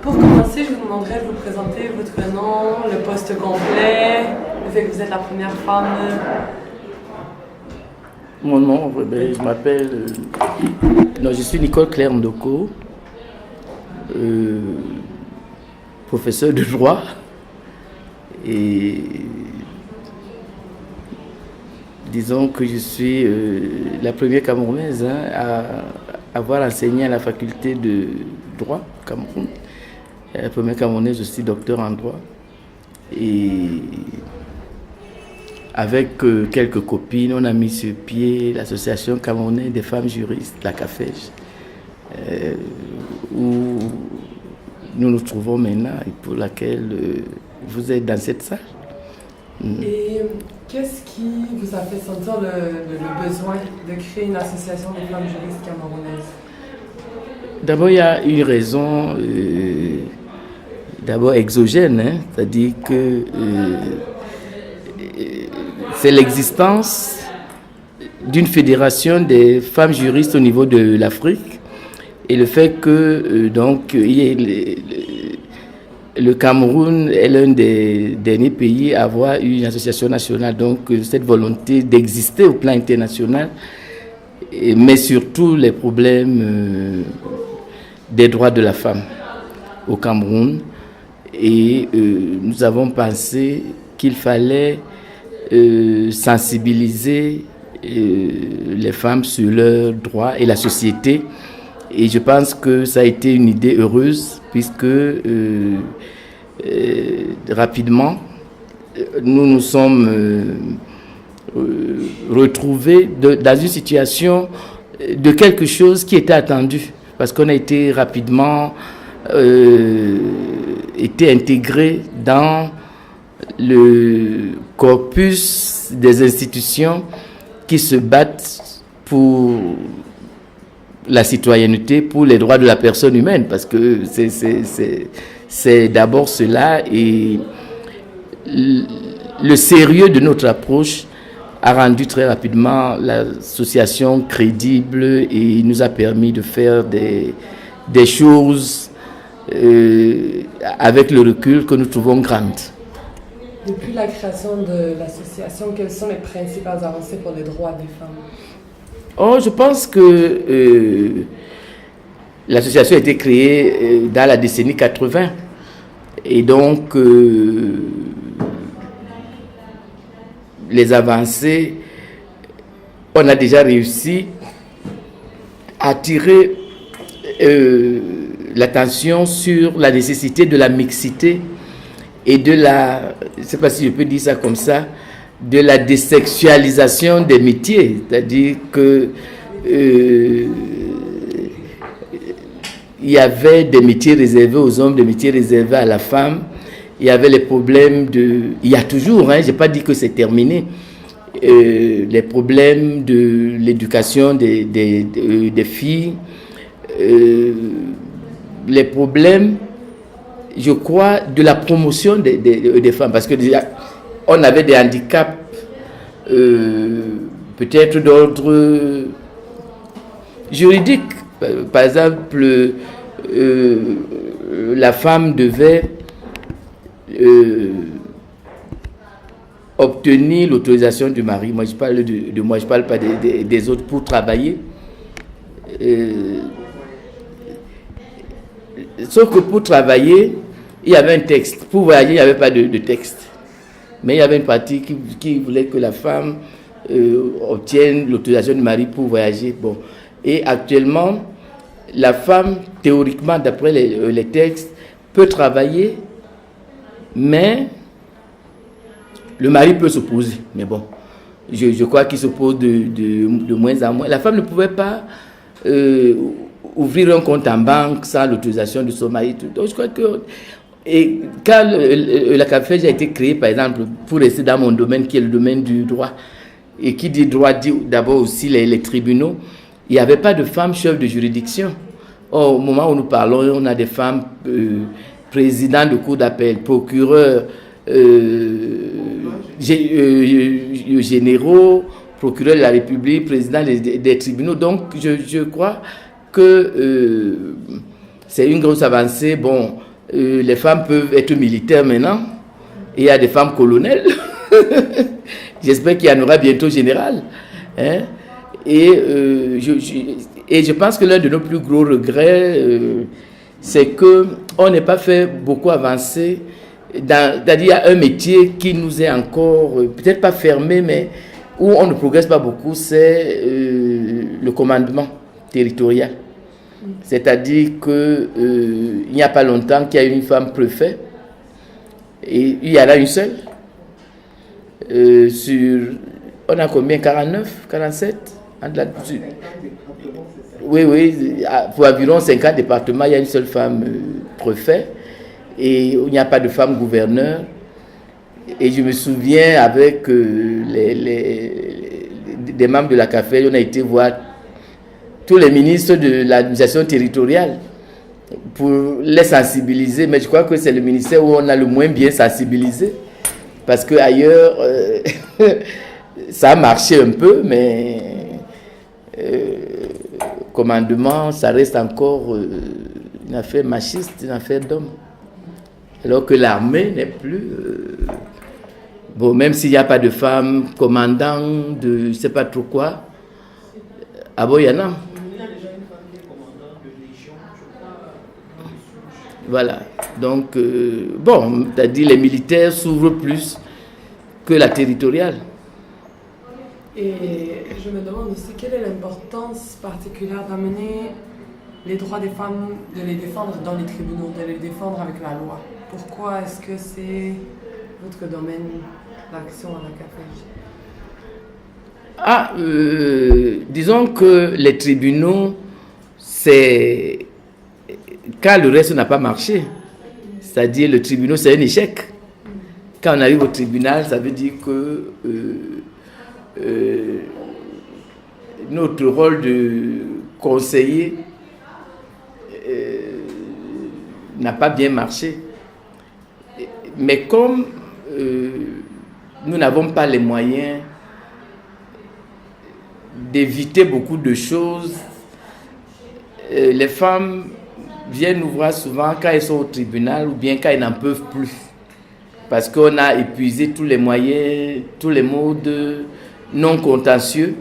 Pour commencer, je vous demanderais de vous présenter votre nom, le poste complet, le fait que vous êtes la première femme. Mon nom, je m'appelle... je suis Nicole Claire Ndoko, professeur de droit. Et disons que je suis la première Camerounaise à avoir enseigné à la faculté de droit au Cameroun. La première Camerounaise, je suis docteur en droit. Et avec quelques copines, on a mis sur pied l'association camerounaise des femmes juristes, la CAFEJ, où nous nous trouvons maintenant et pour laquelle vous êtes dans cette salle. Et qu'est-ce qui vous a fait sentir le besoin de créer une association des femmes juristes camerounaises? D'abord, il y a une raison d'abord exogène, c'est-à-dire que c'est l'existence d'une fédération des femmes juristes au niveau de l'Afrique et le fait que le Cameroun est l'un des derniers pays à avoir une association nationale. Donc cette volonté d'exister au plan international, mais surtout les problèmes des droits de la femme au Cameroun. Et nous avons pensé qu'il fallait sensibiliser les femmes sur leurs droits et la société. Et je pense que ça a été une idée heureuse puisque rapidement, nous nous sommes retrouvés dans une situation de quelque chose qui était attendu. Parce qu'on a été rapidement été intégré dans le corpus des institutions qui se battent pour la citoyenneté, pour les droits de la personne humaine, parce que c'est d'abord cela, et le sérieux de notre approche a rendu très rapidement l'association crédible et nous a permis de faire des choses avec le recul que nous trouvons grandes. Depuis la création de l'association, quelles sont les principales avancées pour les droits des femmes? Je pense que l'association a été créée dans la décennie 80 et donc les avancées, on a déjà réussi à attirer l'attention sur la nécessité de la mixité et de la, je ne sais pas si je peux dire ça comme ça, de la désexualisation des métiers, c'est-à-dire que il y avait des métiers réservés aux hommes, des métiers réservés à la femme. Il y avait les problèmes il y a toujours, je n'ai pas dit que c'est terminé, les problèmes de l'éducation des filles, les problèmes, je crois, de la promotion des femmes, parce que déjà, on avait des handicaps, peut-être d'ordre juridique. Par exemple, la femme devait obtenir l'autorisation du mari. Moi, je parle de moi, je ne parle pas des autres pour travailler. Sauf que pour travailler, il y avait un texte. Pour voyager, il n'y avait pas de texte. Mais il y avait une partie qui voulait que la femme obtienne l'autorisation du mari pour voyager. Bon. Et actuellement, la femme, théoriquement, d'après les textes, peut travailler, mais le mari peut s'opposer. Mais bon, je crois qu'il s'oppose de moins en moins. La femme ne pouvait pas ouvrir un compte en banque sans l'autorisation de son mari. Donc, je crois que... Et quand la CAFEJ a été créée, par exemple, pour rester dans mon domaine, qui est le domaine du droit, et qui dit droit dit d'abord aussi les tribunaux, il n'y avait pas de femmes chefs de juridiction. Or, au moment où nous parlons, on a des femmes présidents de cour d'appel, procureurs généraux, procureurs de la République, présidents des tribunaux. Donc, je crois que c'est une grosse avancée. Bon, les femmes peuvent être militaires maintenant. Et il y a des femmes colonels. J'espère qu'il y en aura bientôt général. Hein? Et je pense que l'un de nos plus gros regrets, c'est qu'on n'ait pas fait beaucoup avancer. C'est-à-dire il y a un métier qui nous est encore, peut-être pas fermé, mais où on ne progresse pas beaucoup, c'est le commandement territorial. C'est-à-dire qu'il n'y a pas longtemps qu'il y a une femme préfet, et il y en a une seule. On a combien? 49, 47? Oui, pour environ 50 départements, il y a une seule femme préfet, et il n'y a pas de femme gouverneur. Et je me souviens avec des membres de la CAFED, on a été voir tous les ministres de l'administration territoriale pour les sensibiliser, mais je crois que c'est le ministère où on a le moins bien sensibilisé, parce qu'ailleurs, ça a marché un peu, mais commandement, ça reste encore une affaire machiste, une affaire d'homme. Alors que l'armée n'est plus... bon, même s'il n'y a pas de femmes commandant de je ne sais pas trop quoi, ah bon, il y en a. Voilà. Donc, bon, c'est-à-dire les militaires s'ouvrent plus que la territoriale. Et je me demande aussi quelle est l'importance particulière d'amener les droits des femmes, de les défendre dans les tribunaux, de les défendre avec la loi. Pourquoi est-ce que c'est votre domaine d'action à la CAFEJ? Disons que les tribunaux, c'est quand le reste n'a pas marché. C'est-à-dire le tribunal, c'est un échec. Quand on arrive au tribunal, ça veut dire que notre rôle de conseiller n'a pas bien marché. Mais comme nous n'avons pas les moyens d'éviter beaucoup de choses, les femmes viennent nous voir souvent quand elles sont au tribunal ou bien quand elles n'en peuvent plus. Parce qu'on a épuisé tous les moyens, tous les modes non contentieux.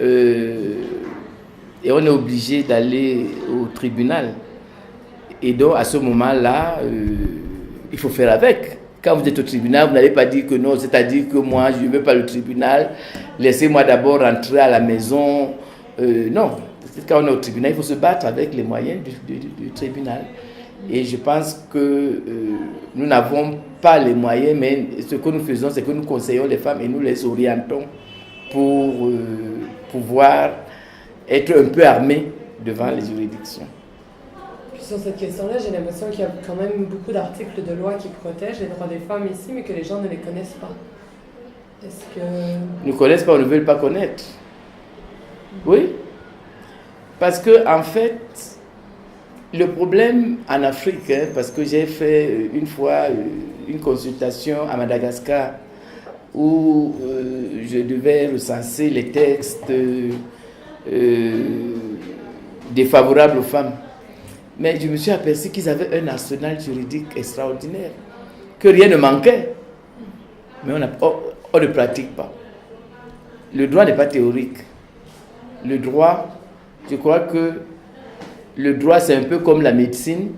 Et on est obligé d'aller au tribunal. Et donc, à ce moment-là, il faut faire avec. Quand vous êtes au tribunal, vous n'allez pas dire que non, c'est-à-dire que moi, je ne veux pas le tribunal, laissez-moi d'abord rentrer à la maison. Non, quand on est au tribunal, il faut se battre avec les moyens du tribunal. Et je pense que nous n'avons pas les moyens, mais ce que nous faisons, c'est que nous conseillons les femmes et nous les orientons pour pouvoir être un peu armés devant les juridictions. Puis sur cette question-là, j'ai l'impression qu'il y a quand même beaucoup d'articles de loi qui protègent les droits des femmes ici, mais que les gens ne les connaissent pas. Est-ce que... Ils ne connaissent pas ou ne veulent pas connaître. Oui. Parce que, en fait, le problème en Afrique, parce que j'ai fait une fois une consultation à Madagascar où je devais recenser les textes défavorables aux femmes. Mais je me suis aperçu qu'ils avaient un arsenal juridique extraordinaire, que rien ne manquait. Mais on ne pratique pas. Le droit n'est pas théorique. Le droit, je crois que le droit, c'est un peu comme la médecine.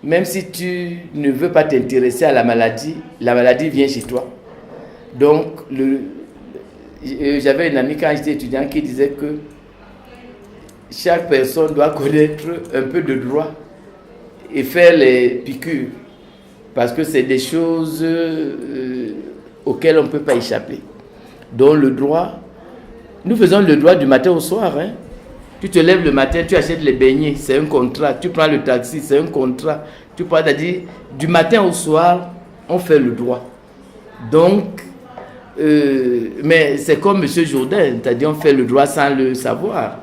Même si tu ne veux pas t'intéresser à la maladie vient chez toi. Donc, j'avais une amie quand j'étais étudiant qui disait que chaque personne doit connaître un peu de droit et faire les piqûres. Parce que c'est des choses auxquelles on ne peut pas échapper. Donc, le droit, nous faisons le droit du matin au soir, hein. Tu te lèves le matin, tu achètes les beignets, c'est un contrat. Tu prends le taxi, c'est un contrat. Tu prends, c'est-à-dire, du matin au soir, on fait le droit. Donc, mais c'est comme M. Jourdain, c'est-à-dire on fait le droit sans le savoir.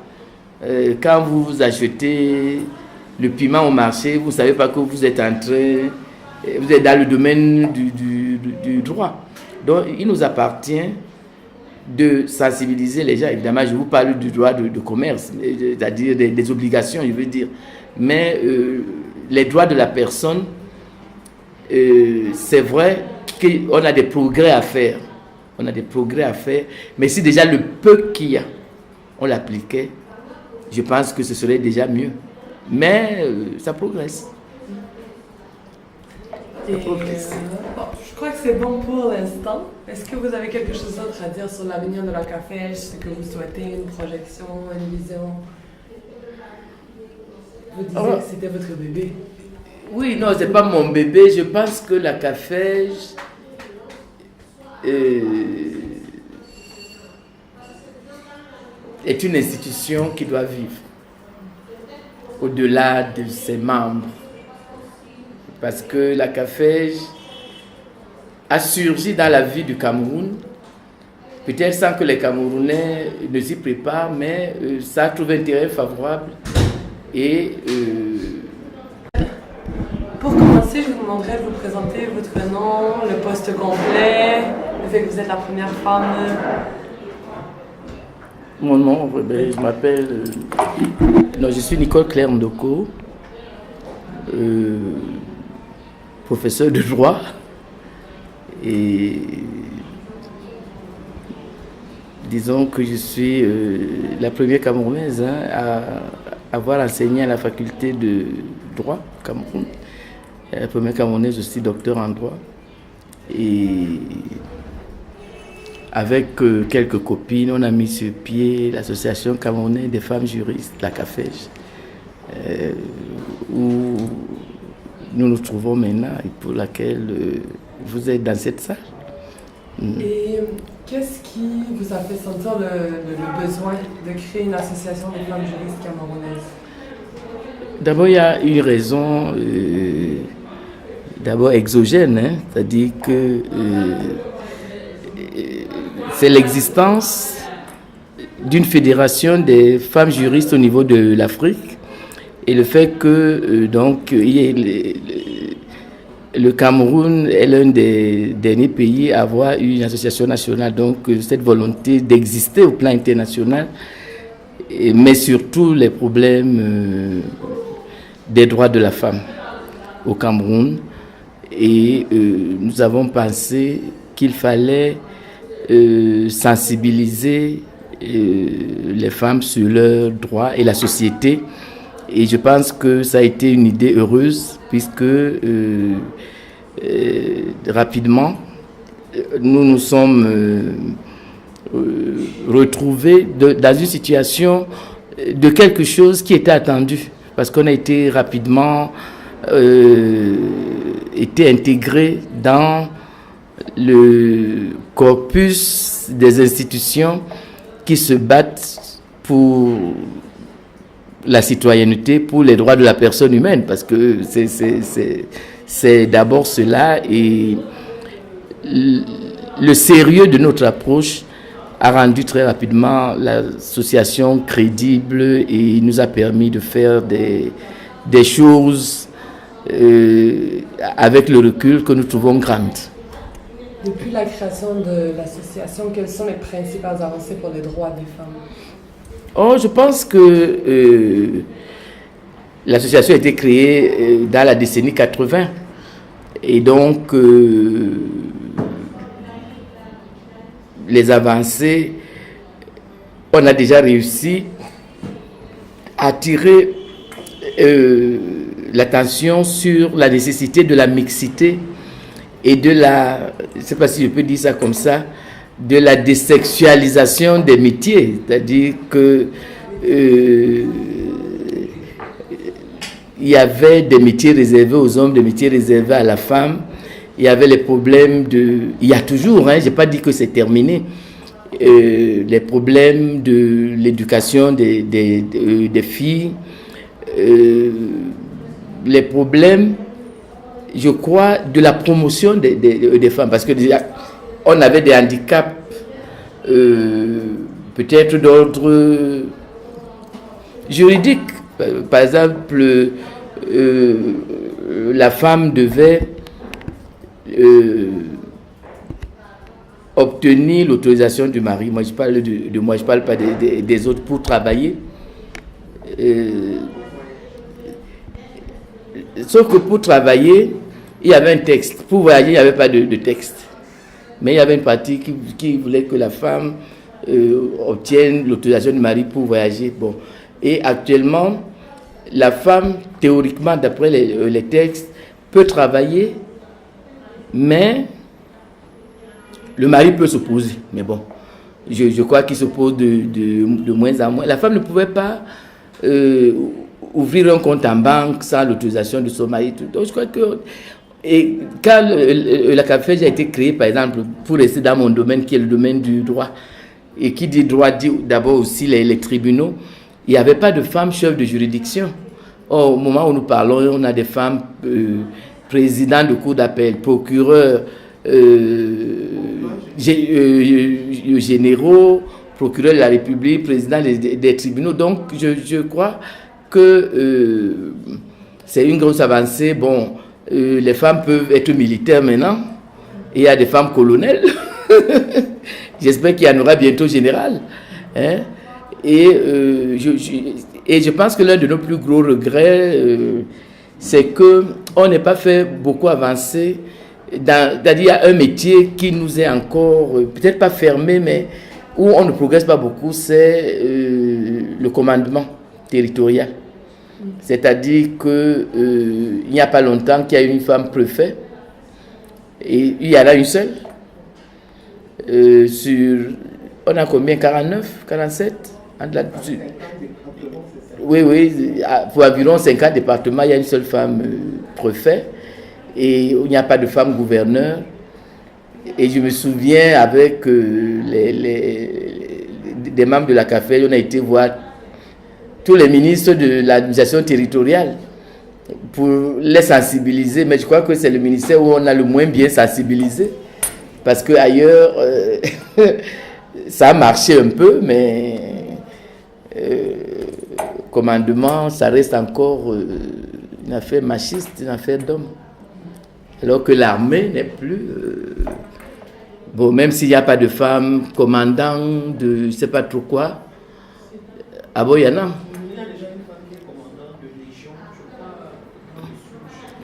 Quand vous achetez le piment au marché, vous ne savez pas que vous êtes en train, vous êtes dans le domaine du droit. Donc, il nous appartient de sensibiliser les gens. Évidemment, je vous parle du droit de commerce, c'est-à-dire des obligations, je veux dire. Mais les droits de la personne, c'est vrai qu'on a des progrès à faire. On a des progrès à faire, mais si déjà le peu qu'il y a, on l'appliquait, je pense que ce serait déjà mieux. Mais ça progresse. Bon, je crois que c'est bon pour l'instant. Est-ce que vous avez quelque chose d'autre à dire sur l'avenir de la CAFEJ, ce que vous souhaitez, une projection, une vision? Vous disiez que c'était votre bébé. Oui, non, c'est pas mon bébé. Je pense que la CAFEJ est une institution qui doit vivre au-delà de ses membres. Parce que la CAFEJ a surgi dans la vie du Cameroun, peut-être sans que les Camerounais ne s'y préparent, mais ça trouve un terrain favorable. Et pour commencer, je vous demanderais de vous présenter votre nom, le poste complet, le fait que vous êtes la première femme. Mon nom, je m'appelle... non, je suis Nicole Claire Ndoko, professeur de droit. Et disons que je suis la première Camerounaise à avoir enseigné à la faculté de droit au Cameroun. La première Camerounaise aussi docteur en droit. Et avec quelques copines, on a mis sur pied l'association camerounaise des femmes juristes, la CAFEJ, où nous nous trouvons maintenant et pour laquelle vous êtes dans cette salle. Et qu'est-ce qui vous a fait sentir le besoin de créer une association des femmes juristes camerounaises? D'abord, il y a une raison d'abord exogène, c'est-à-dire que c'est l'existence d'une fédération des femmes juristes au niveau de l'Afrique et le fait que le Cameroun est l'un des derniers pays à avoir une association nationale, donc cette volonté d'exister au plan international, mais surtout les problèmes des droits de la femme au Cameroun. Et nous avons pensé qu'il fallait sensibiliser les femmes sur leurs droits et la société. Et je pense que ça a été une idée heureuse puisque rapidement, nous nous sommes retrouvés dans une situation de quelque chose qui était attendu. Parce qu'on a été rapidement été intégré dans le corpus des institutions qui se battent pour la citoyenneté, pour les droits de la personne humaine, parce que c'est d'abord cela, et le sérieux de notre approche a rendu très rapidement l'association crédible et nous a permis de faire des choses avec le recul que nous trouvons grandes. Depuis la création de l'association, quelles sont les principales avancées pour les droits des femmes? Je pense que l'association a été créée dans la décennie 80 et donc les avancées, on a déjà réussi à attirer l'attention sur la nécessité de la mixité et de la, je ne sais pas si je peux dire ça comme ça, de la désexualisation des métiers, c'est-à-dire que il y avait des métiers réservés aux hommes, des métiers réservés à la femme. Il y avait les problèmes il y a toujours, je n'ai pas dit que c'est terminé, les problèmes de l'éducation des filles, les problèmes, je crois, de la promotion des femmes, parce que déjà, on avait des handicaps, peut-être d'ordre juridique. Par exemple, la femme devait obtenir l'autorisation du mari. Moi, je parle de moi, je ne parle pas des autres pour travailler. Sauf que pour travailler, il y avait un texte. Pour voyager, il n'y avait pas de texte. Mais il y avait une partie qui voulait que la femme obtienne l'autorisation du mari pour voyager. Bon. Et actuellement, la femme, théoriquement, d'après les textes, peut travailler, mais le mari peut s'opposer. Mais bon, je crois qu'il s'oppose de moins en moins. La femme ne pouvait pas ouvrir un compte en banque sans l'autorisation de son mari. Donc je crois que... Et quand la CAFEJ a été créée, par exemple, pour rester dans mon domaine, qui est le domaine du droit, et qui dit droit dit d'abord aussi les tribunaux, il n'y avait pas de femmes chefs de juridiction. Or, au moment où nous parlons, on a des femmes présidents de cour d'appel, procureurs généraux, procureurs de la République, présidents des tribunaux. Donc, je crois que c'est une grosse avancée. Bon, les femmes peuvent être militaires maintenant, et il y a des femmes colonels. J'espère qu'il y en aura bientôt général. Hein? Et je pense que l'un de nos plus gros regrets, c'est qu'on n'ait pas fait beaucoup avancer. C'est-à-dire qu'il y a un métier qui nous est encore, peut-être pas fermé, mais où on ne progresse pas beaucoup, c'est le commandement territorial. C'est-à-dire qu'il n'y a pas longtemps qu'il y a une femme préfet, et il y en a une seule. On a combien? 49, 47? Oui, pour environ 50 départements, il y a une seule femme préfet, et il n'y a pas de femme gouverneur. Et je me souviens avec des membres de la CAFEJ, on a été voir tous les ministres de l'administration territoriale pour les sensibiliser, mais je crois que c'est le ministère où on a le moins bien sensibilisé, parce qu'ailleurs, ça a marché un peu, mais commandement, ça reste encore une affaire machiste, une affaire d'homme. Alors que l'armée n'est plus... bon, même s'il n'y a pas de femmes commandant de je ne sais pas trop quoi, ah bon, il y en a.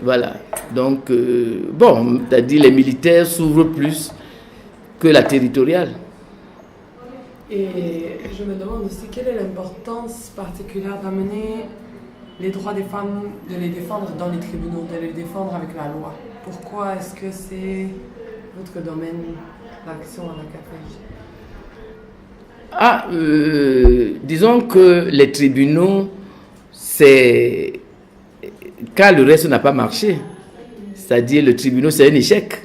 Voilà. Donc, bon, c'est-à-dire les militaires s'ouvrent plus que la territoriale. Et je me demande aussi quelle est l'importance particulière d'amener les droits des femmes, de les défendre dans les tribunaux, de les défendre avec la loi. Pourquoi est-ce que c'est votre domaine d'action à la CAFEJ? Disons que les tribunaux, c'est quand le reste n'a pas marché. C'est-à-dire le tribunal, c'est un échec.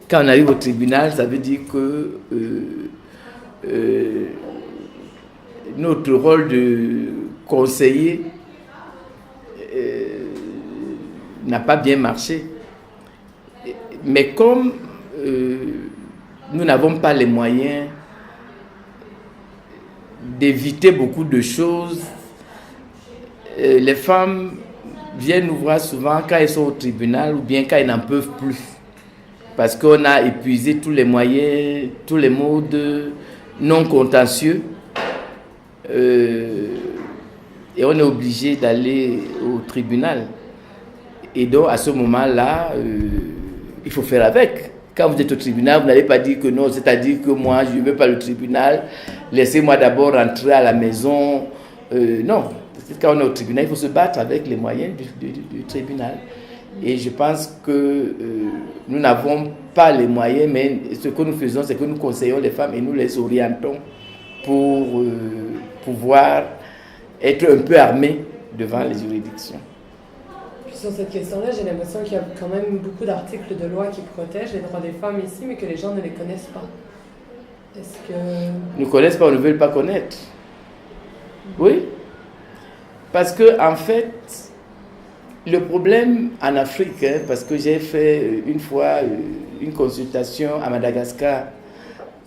Quand on arrive au tribunal, ça veut dire que notre rôle de conseiller n'a pas bien marché. Mais comme nous n'avons pas les moyens d'éviter beaucoup de choses, les femmes viennent nous voir souvent quand elles sont au tribunal ou bien quand elles n'en peuvent plus. Parce qu'on a épuisé tous les moyens, tous les modes non contentieux. Et on est obligé d'aller au tribunal. Et donc, à ce moment-là, il faut faire avec. Quand vous êtes au tribunal, vous n'allez pas dire que non, c'est-à-dire que moi, je ne veux pas le tribunal, laissez-moi d'abord rentrer à la maison. Non, quand on est au tribunal, il faut se battre avec les moyens du tribunal. Et je pense que nous n'avons pas les moyens, mais ce que nous faisons, c'est que nous conseillons les femmes et nous les orientons pour pouvoir être un peu armés devant les juridictions. Puis sur cette question-là, j'ai l'impression qu'il y a quand même beaucoup d'articles de loi qui protègent les droits des femmes ici, mais que les gens ne les connaissent pas. Est-ce que... Ils ne connaissent pas ou ne veulent pas connaître. Oui. Parce que, en fait, le problème en Afrique, parce que j'ai fait une fois une consultation à Madagascar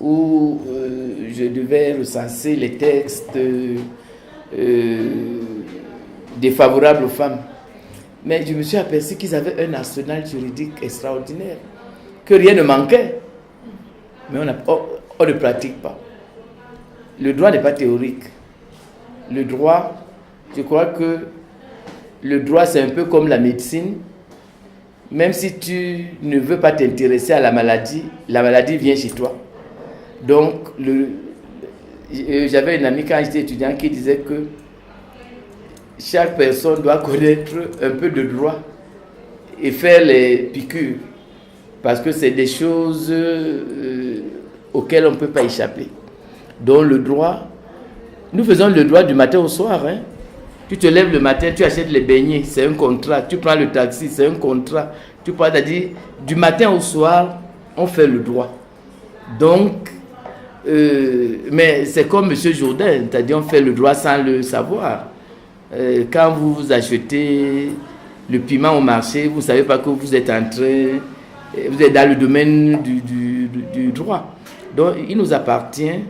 où je devais recenser les textes défavorables aux femmes. Mais je me suis aperçu qu'ils avaient un arsenal juridique extraordinaire, que rien ne manquait. Mais on ne pratique pas. Le droit n'est pas théorique. Le droit, je crois que le droit, c'est un peu comme la médecine. Même si tu ne veux pas t'intéresser à la maladie vient chez toi. Donc, j'avais une amie quand j'étais étudiant qui disait que chaque personne doit connaître un peu de droit et faire les piqûres. Parce que c'est des choses auxquelles on ne peut pas échapper. Donc, le droit, nous faisons le droit du matin au soir. Hein. Tu te lèves le matin, tu achètes les beignets, c'est un contrat. Tu prends le taxi, c'est un contrat. Tu prends, c'est-à-dire, du matin au soir, on fait le droit. Donc, mais c'est comme M. Jourdain, c'est-à-dire, on fait le droit sans le savoir. Quand vous achetez le piment au marché, vous ne savez pas que vous êtes en train, vous êtes dans le domaine du droit. Donc, il nous appartient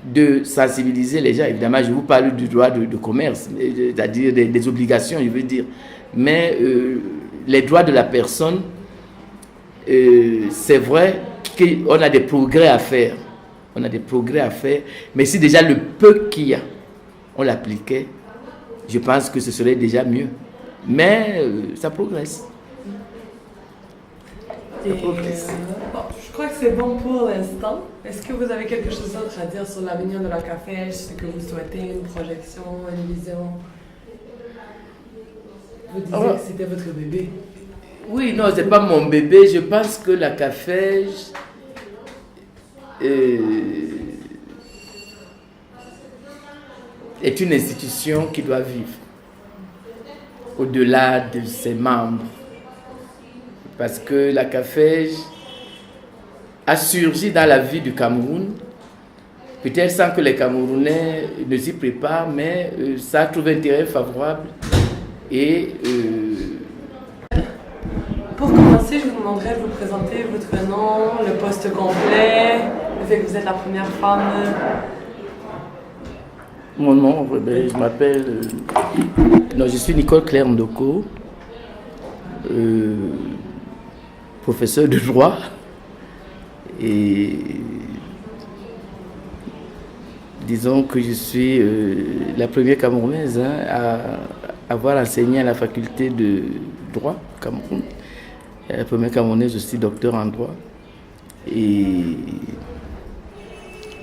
de sensibiliser les gens. Évidemment, je vous parle du droit de commerce, c'est-à-dire des obligations, je veux dire. Mais les droits de la personne, c'est vrai qu'on a des progrès à faire. On a des progrès à faire. Mais si déjà le peu qu'il y a, on l'appliquait, je pense que ce serait déjà mieux. Mais ça progresse. Bon, je crois que c'est bon pour l'instant. Est-ce que vous avez quelque chose d'autre à dire sur l'avenir de la CAFEJ, ce que vous souhaitez, une projection, une vision? Vous disiez que c'était votre bébé. Oui, non, c'est pas mon bébé. Je pense que la CAFEJ est une institution qui doit vivre au-delà de ses membres. Parce que la CAFEJ a surgi dans la vie du Cameroun, peut-être sans que les Camerounais ne s'y préparent, mais ça a trouvé un terrain favorable. Et pour commencer, je vous demanderais de vous présenter votre nom, le poste complet, le fait que vous êtes la première femme. Mon nom, je m'appelle... non, je suis Nicole Claire Ndoko, professeur de droit. Et disons que je suis la première Camerounaise à avoir enseigné à la faculté de droit au Cameroun. La première Camerounaise aussi docteur en droit. Et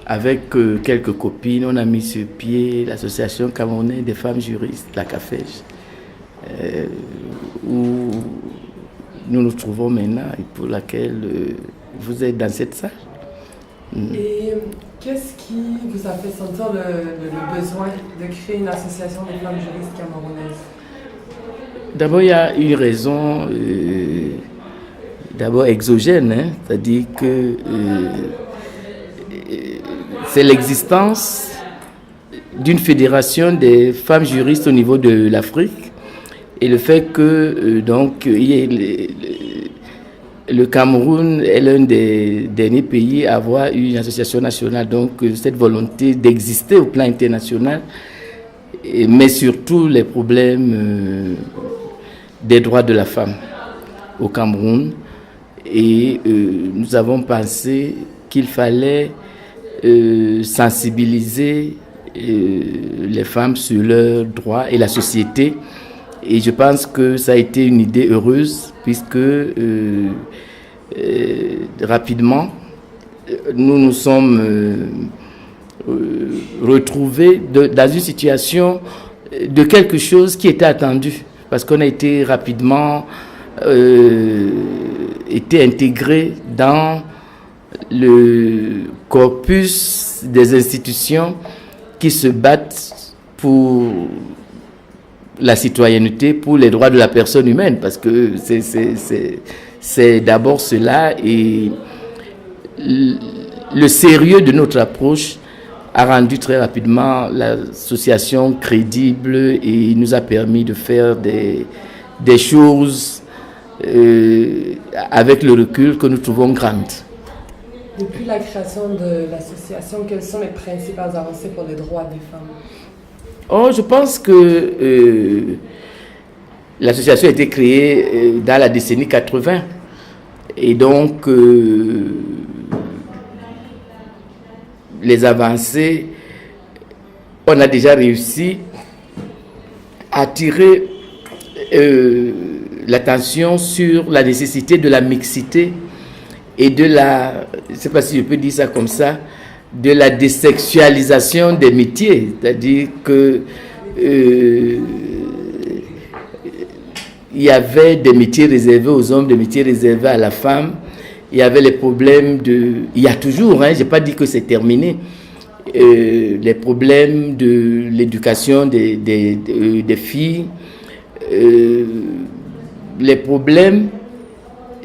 avec quelques copines, on a mis sur pied l'association camerounaise des femmes juristes, la CAFEJ, où nous nous trouvons maintenant et pour laquelle vous êtes dans cette salle. Et qu'est-ce qui vous a fait sentir le besoin de créer une association des femmes juristes camerounaises? D'abord, il y a une raison d'abord exogène, hein, c'est-à-dire que c'est l'existence d'une fédération des femmes juristes au niveau de l'Afrique et le fait que donc il y ait le Cameroun est l'un des derniers pays à avoir une association nationale, donc cette volonté d'exister au plan international, mais surtout les problèmes des droits de la femme au Cameroun. Et nous avons pensé qu'il fallait sensibiliser les femmes sur leurs droits et la société. Et je pense que ça a été une idée heureuse puisque rapidement, nous nous sommes retrouvés dans une situation de quelque chose qui était attendu parce qu'on a été rapidement été intégré dans le corpus des institutions qui se battent pour la citoyenneté, pour les droits de la personne humaine, parce que c'est d'abord cela, et le sérieux de notre approche a rendu très rapidement l'association crédible et nous a permis de faire des choses avec le recul que nous trouvons grandes. Depuis la création de l'association, quelles sont les principales avancées pour les droits des femmes? Oh, je pense que l'association a été créée dans la décennie 80 et donc les avancées, on a déjà réussi à tirer l'attention sur la nécessité de la mixité et de la, je ne sais pas si je peux dire ça comme ça, de la désexualisation des métiers. C'est-à-dire que il y avait des métiers réservés aux hommes, des métiers réservés à la femme. Il y avait les problèmes de... Il y a toujours, je n'ai pas dit que c'est terminé, les problèmes de l'éducation des filles, les problèmes,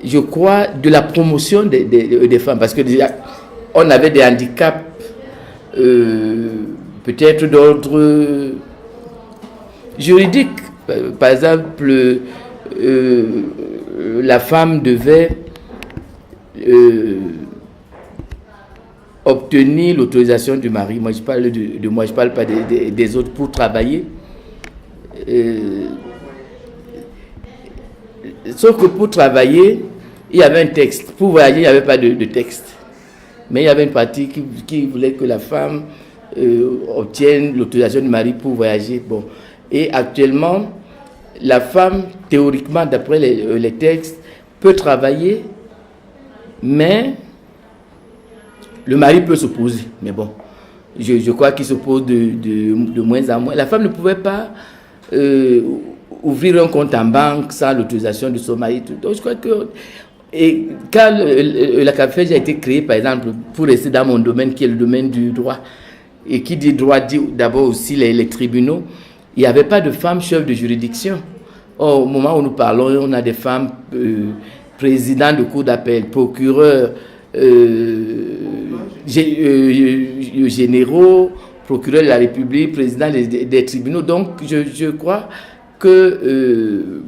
je crois, de la promotion des femmes. Parce que déjà, on avait des handicaps, peut-être d'ordre juridique. Par exemple, la femme devait obtenir l'autorisation du mari. Moi, je parle de moi, je ne parle pas des autres pour travailler. Sauf que pour travailler, il y avait un texte. Pour voyager, il n'y avait pas de texte. Mais il y avait une partie qui voulait que la femme obtienne l'autorisation du mari pour voyager. Bon. Et actuellement, la femme, théoriquement, d'après les textes, peut travailler, mais le mari peut s'opposer. Mais bon, je crois qu'il s'oppose de moins en moins. La femme ne pouvait pas ouvrir un compte en banque sans l'autorisation de son mari. Donc je crois que... Et quand la CAFEJ a été créée, par exemple, pour rester dans mon domaine, qui est le domaine du droit, et qui dit droit dit d'abord aussi les tribunaux, il n'y avait pas de femmes chefs de juridiction. Or, au moment où nous parlons, on a des femmes présidents de cour d'appel, procureurs généraux, procureurs de la République, présidents des tribunaux. Donc, je crois que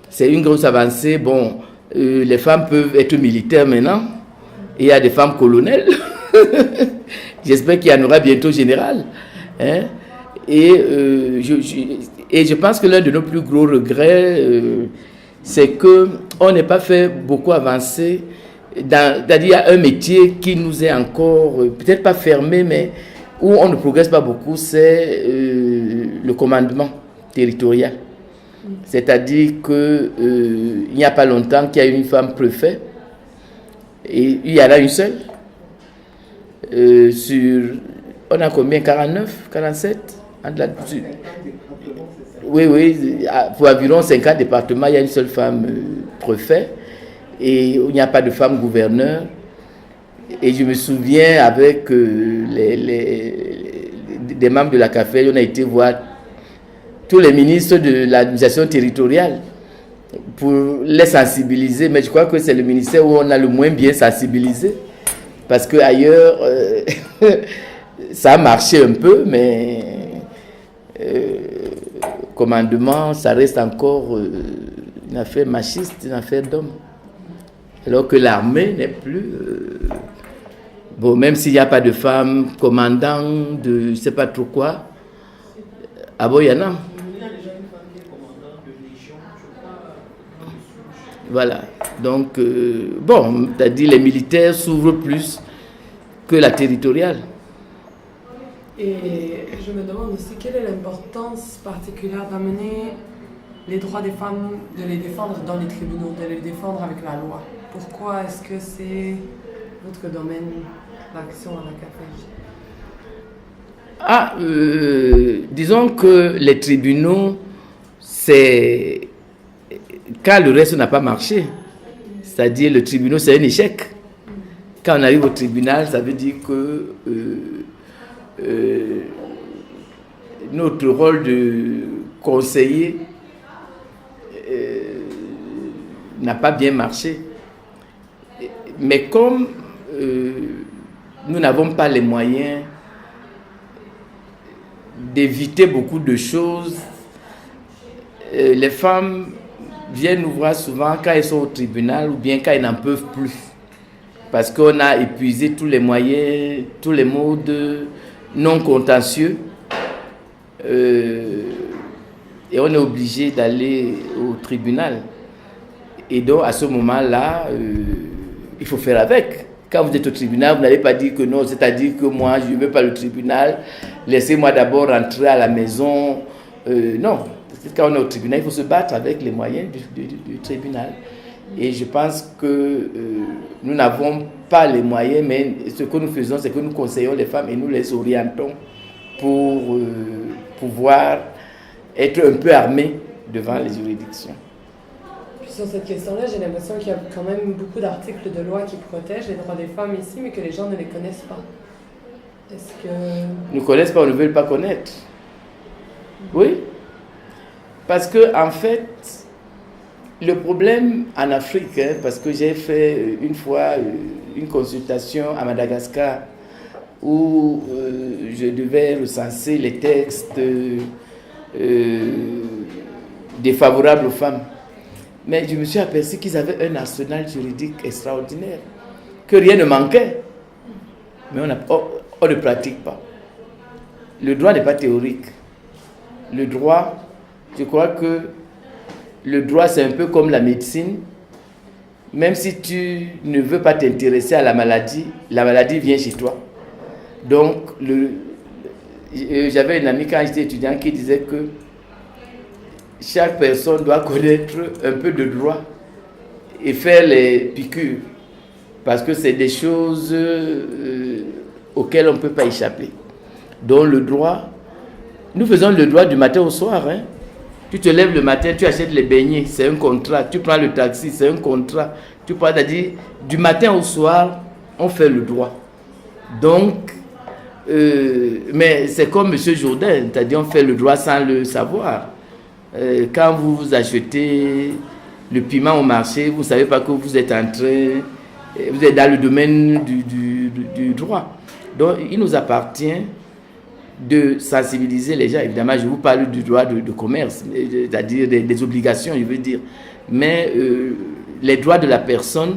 c'est une grosse avancée. Bon, les femmes peuvent être militaires maintenant. Et il y a des femmes colonels. J'espère qu'il y en aura bientôt général. Hein? Et je pense que l'un de nos plus gros regrets, c'est qu'on n'ait pas fait beaucoup avancer. C'est-à-dire, il y a un métier qui nous est encore, peut-être pas fermé, mais où on ne progresse pas beaucoup, c'est le commandement territorial. C'est-à-dire qu'il n'y a pas longtemps qu'il y a une femme préfet, et il y en a une seule. On a combien? 49, 47? Oui, pour environ 50 départements, il y a une seule femme préfet et il n'y a pas de femme gouverneur. Et je me souviens avec des membres de la CAFEJ, on a été voir tous les ministres de l'administration territoriale pour les sensibiliser, mais je crois que c'est le ministère où on a le moins bien sensibilisé parce qu'ailleurs, ça a marché un peu, mais commandement, ça reste encore une affaire machiste, une affaire d'homme. Alors que l'armée n'est plus... bon, même s'il n'y a pas de femmes commandant de je ne sais pas trop quoi, ah bon, il y en a. Voilà. Donc, bon, c'est-à-dire les militaires s'ouvrent plus que la territoriale. Et je me demande aussi quelle est l'importance particulière d'amener les droits des femmes, de les défendre dans les tribunaux, de les défendre avec la loi. Pourquoi est-ce que c'est votre domaine d'action à la CAFEJ? Disons que les tribunaux, c'est quand le reste n'a pas marché. C'est-à-dire le tribunal, c'est un échec. Quand on arrive au tribunal, ça veut dire que notre rôle de conseiller n'a pas bien marché. Mais comme nous n'avons pas les moyens d'éviter beaucoup de choses, les femmes viennent nous voir souvent quand elles sont au tribunal ou bien quand elles n'en peuvent plus. Parce qu'on a épuisé tous les moyens, tous les modes non contentieux. Et on est obligé d'aller au tribunal. Et donc, à ce moment-là, il faut faire avec. Quand vous êtes au tribunal, vous n'allez pas dire que non, c'est-à-dire que moi, je ne veux pas le tribunal, laissez-moi d'abord rentrer à la maison. Non, Quand on est au tribunal, il faut se battre avec les moyens du tribunal. Et je pense que nous n'avons pas les moyens, mais ce que nous faisons, c'est que nous conseillons les femmes et nous les orientons pour pouvoir être un peu armés devant les juridictions. Puis sur cette question-là, j'ai l'impression qu'il y a quand même beaucoup d'articles de loi qui protègent les droits des femmes ici, mais que les gens ne les connaissent pas. Est-ce que... Ils ne connaissent pas ou ne veulent pas connaître. Oui. Parce que, en fait, le problème en Afrique, parce que j'ai fait une fois une consultation à Madagascar où je devais recenser les textes défavorables aux femmes. Mais je me suis aperçu qu'ils avaient un arsenal juridique extraordinaire, que rien ne manquait. Mais on ne pratique pas. Le droit n'est pas théorique. Le droit, je crois que le droit, c'est un peu comme la médecine. Même si tu ne veux pas t'intéresser à la maladie vient chez toi. Donc, j'avais une amie quand j'étais étudiant qui disait que chaque personne doit connaître un peu de droit et faire les piqûres. Parce que c'est des choses auxquelles on ne peut pas échapper. Donc, le droit, nous faisons le droit du matin au soir. Tu te lèves le matin, tu achètes les beignets, c'est un contrat. Tu prends le taxi, c'est un contrat. Tu prends, c'est-à-dire, du matin au soir, on fait le droit. Donc, mais c'est comme M. Jourdain, c'est-à-dire on fait le droit sans le savoir. Quand vous achetez le piment au marché, vous ne savez pas que vous êtes dans le domaine du droit. Donc, il nous appartient de sensibiliser les gens. Évidemment, je vous parle du droit de commerce, c'est-à-dire des obligations, je veux dire. Mais les droits de la personne,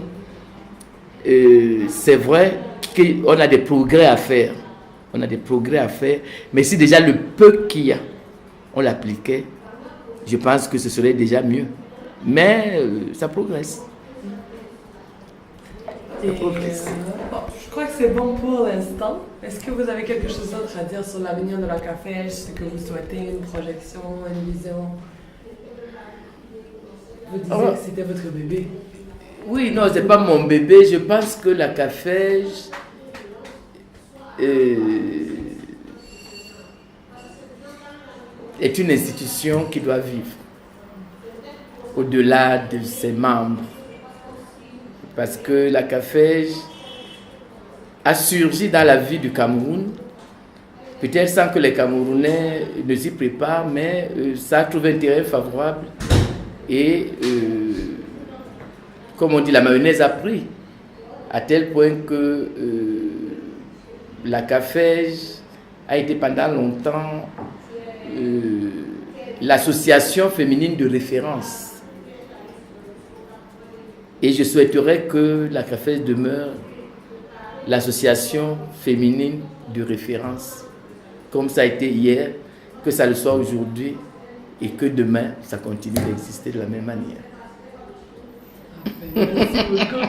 c'est vrai qu'on a des progrès à faire. On a des progrès à faire. Mais si déjà le peu qu'il y a, on l'appliquait, je pense que ce serait déjà mieux. Mais ça progresse. Bon, je crois que c'est bon pour l'instant. Est-ce que vous avez quelque chose d'autre à dire sur l'avenir de la CAFEJ, ce que vous souhaitez, une projection, une vision? Vous disiez que c'était votre bébé. Oui, non, c'est pas mon bébé. Je pense que la CAFEJ est une institution qui doit vivre au-delà de ses membres. Parce que la CAFEJ a surgi dans la vie du Cameroun, peut-être sans que les Camerounais ne s'y préparent, mais ça a trouvé un terrain favorable. Et comme on dit, la mayonnaise a pris, à tel point que la CAFEJ a été pendant longtemps l'association féminine de référence. Et je souhaiterais que la CAFEJ demeure l'association féminine de référence, comme ça a été hier, que ça le soit aujourd'hui et que demain, ça continue d'exister de la même manière. Merci beaucoup.